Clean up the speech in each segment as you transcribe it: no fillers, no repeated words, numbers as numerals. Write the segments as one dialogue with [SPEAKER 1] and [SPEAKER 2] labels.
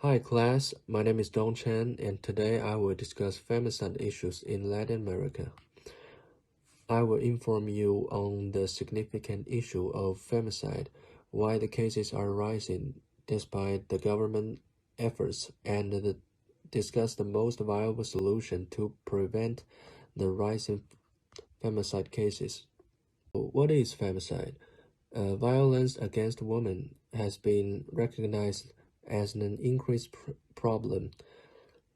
[SPEAKER 1] Hi class, my name is Dong Chen and today I will discuss femicide issues in Latin America. I will inform you on the significant issue of femicide, why the cases are rising despite the government efforts, and discuss the most viable solution to prevent the rising femicide cases. What is femicide? Violence against women has been recognized as an increased problem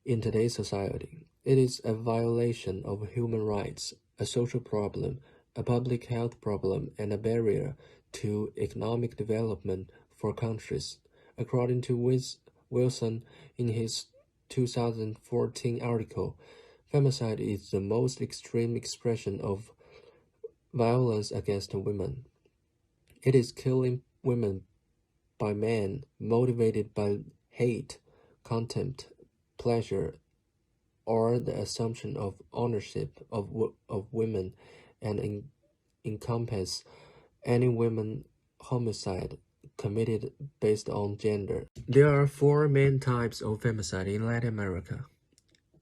[SPEAKER 1] in today's society. It is a violation of human rights, a social problem, a public health problem, and a barrier to economic development for countries. According to Wilson in his 2014 article, femicide is the most extreme expression of violence against women. It is killing women by men motivated by hate, contempt, pleasure, or the assumption of ownership of women, and encompass any women homicide committed based on gender. There are four main types of femicide in Latin America.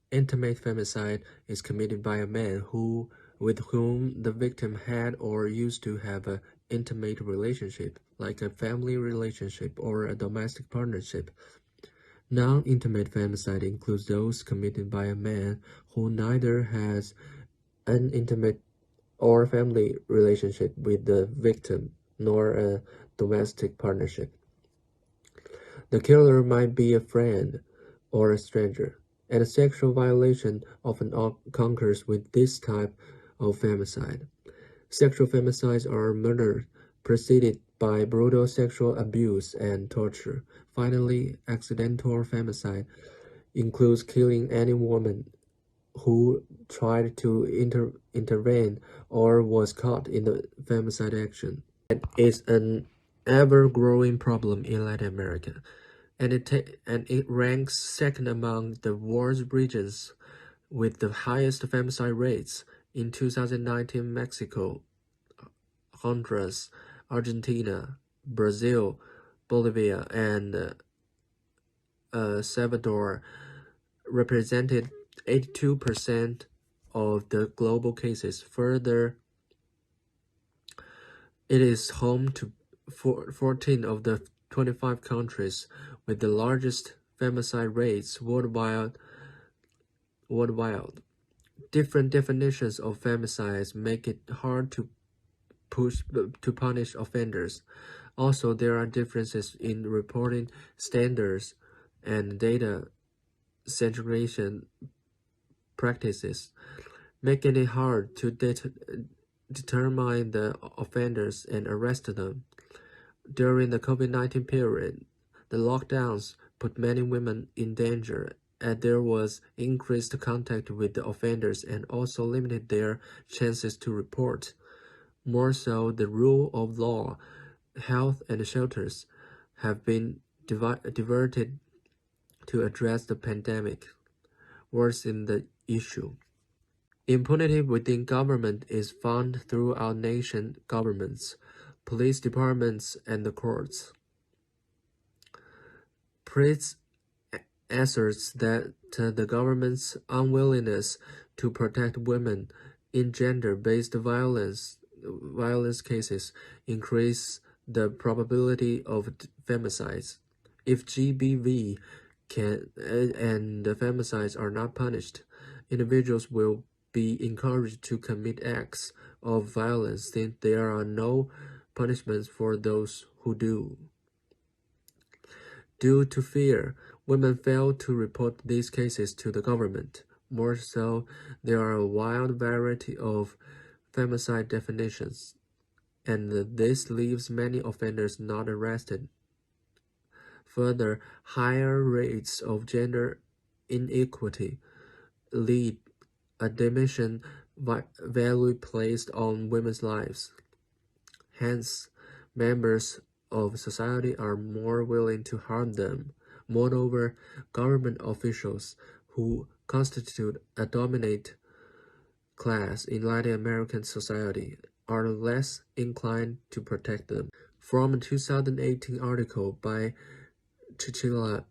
[SPEAKER 1] Intimate femicide is committed by a man with whom the victim had or used to have an intimate relationship, like a family relationship or a domestic partnership. Non-intimate femicide includes those committed by a man who neither has an intimate or family relationship with the victim nor a domestic partnership. The killer might be a friend or a stranger, and sexual violation often concurs with this type of femicide. Sexual femicides are murder preceded by brutal sexual abuse and torture. Finally, accidental femicide includes killing any woman who tried to intervene or was caught in the femicide action. It is an ever-growing problem in Latin America, and it ranks second among the world's regions with the highest femicide rates. In 2019, Mexico, Honduras, Argentina, Brazil, Bolivia, and Salvador represented 82% of the global cases. Further, it is home to 14 of the 25 countries with the largest femicide rates worldwide. Different definitions of femicides make it hard to punish offenders. Also, there are differences in reporting standards and data segregation practices, making it hard to determine the offenders and arrest them. During the COVID-19 period, the lockdowns put many women in danger, and there was increased contact with the offenders and also limited their chances to report. More so, the rule of law, health, and shelters have been diverted to address the pandemic, worsen the issue. Impunity within government is found throughout nation governments, police departments, and the courts. Priest asserts that the government's unwillingness to protect women in gender-based violence cases increase the probability of femicides. If GBV and the femicides are not punished, individuals will be encouraged to commit acts of violence since there are no punishments for those who do. Due to fear, women fail to report these cases to the government. More so, there are a wide variety of femicide definitions, and this leaves many offenders not arrested. Further, higher rates of gender inequity lead a diminution value placed on women's lives. Hence, members of society are more willing to harm them. Moreover, government officials who constitute a dominant class in Latin American society are less inclined to protect them. From a 2018 article by Chichila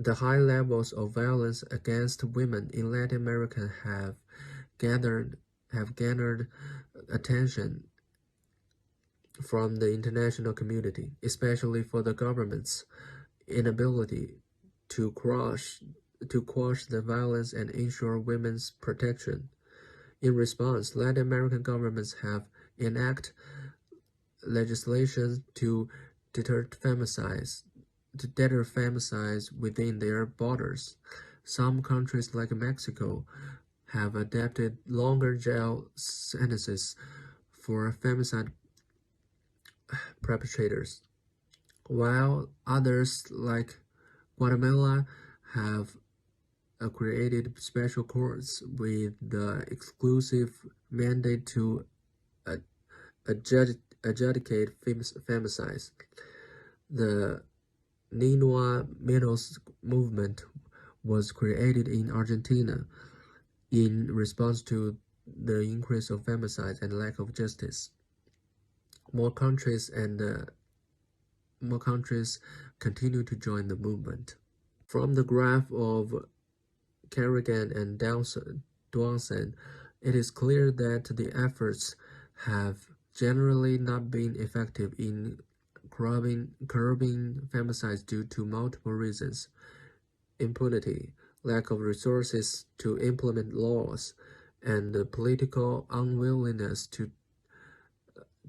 [SPEAKER 1] The high levels of violence against women in Latin America have garnered attention from the international community, especially for the government's inability to quash the violence and ensure women's protection. In response, Latin American governments have enacted legislation to deter femicides within their borders. Some countries like Mexico have adopted longer jail sentences for femicide perpetrators, while others like Guatemala have created special courts with the exclusive mandate to adjudicate femicides. The Ninoa Menos movement was created in Argentina in response to the increase of femicides and lack of justice. More countries continue to join the movement. From the graph of Kerrigan and Dawson, it is clear that the efforts have generally not been effective in curbing femicides due to multiple reasons: impunity, lack of resources to implement laws, and the political unwillingness to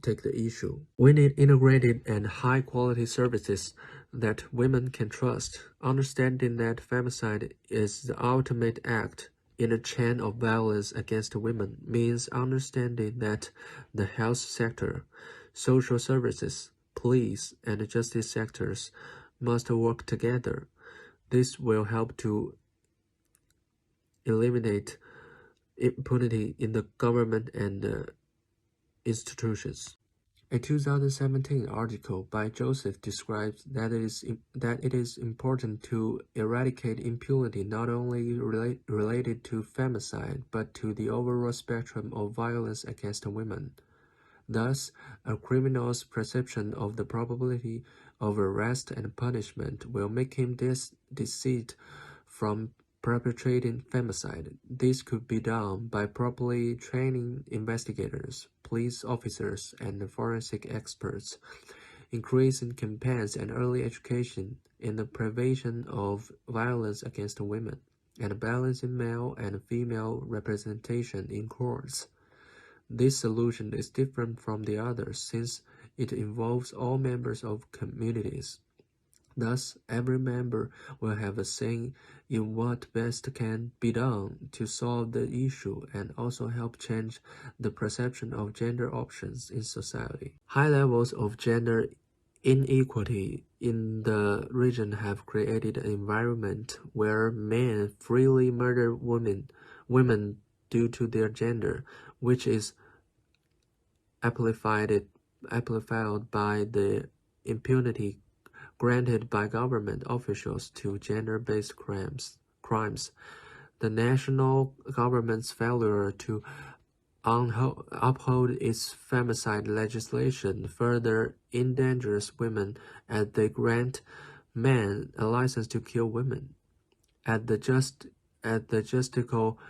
[SPEAKER 1] take the issue. We need integrated and high-quality services that women can trust. Understanding that femicide is the ultimate act in a chain of violence against women means understanding that the health sector, social services, police, and justice sectors must work together. This will help to eliminate impunity in the government and institutions. A 2017 article by Joseph describes that it is important to eradicate impunity not only related to femicide, but to the overall spectrum of violence against women. Thus, a criminal's perception of the probability of arrest and punishment will make him desist from perpetrating femicide. This could be done by properly training investigators, police officers, and forensic experts, increasing campaigns and early education in the prevention of violence against women, and balancing male and female representation in courts. This solution is different from the others since it involves all members of communities. Thus, every member will have a say in what best can be done to solve the issue and also help change the perception of gender options in society. High levels of gender inequality in the region have created an environment where men freely murder women due to their gender, which is amplified by the impunity granted by government officials to gender-based crimes. The national government's failure to uphold its femicide legislation further endangers women as they grant men a license to kill women. At the justical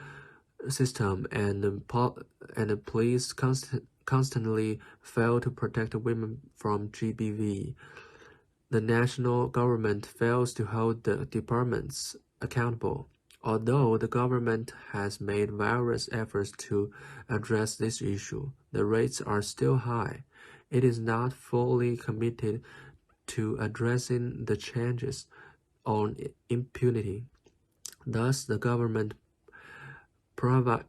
[SPEAKER 1] system and the police constantly fail to protect women from GBV. The national government fails to hold the departments accountable. Although the government has made various efforts to address this issue, the rates are still high. It is not fully committed to addressing the changes on impunity. Thus, the government, private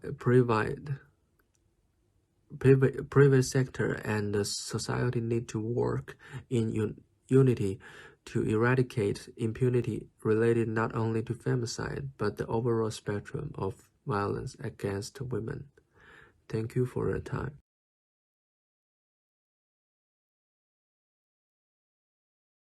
[SPEAKER 1] sector, and the society need to work in unity to eradicate impunity related not only to femicide, but the overall spectrum of violence against women. Thank you for your time.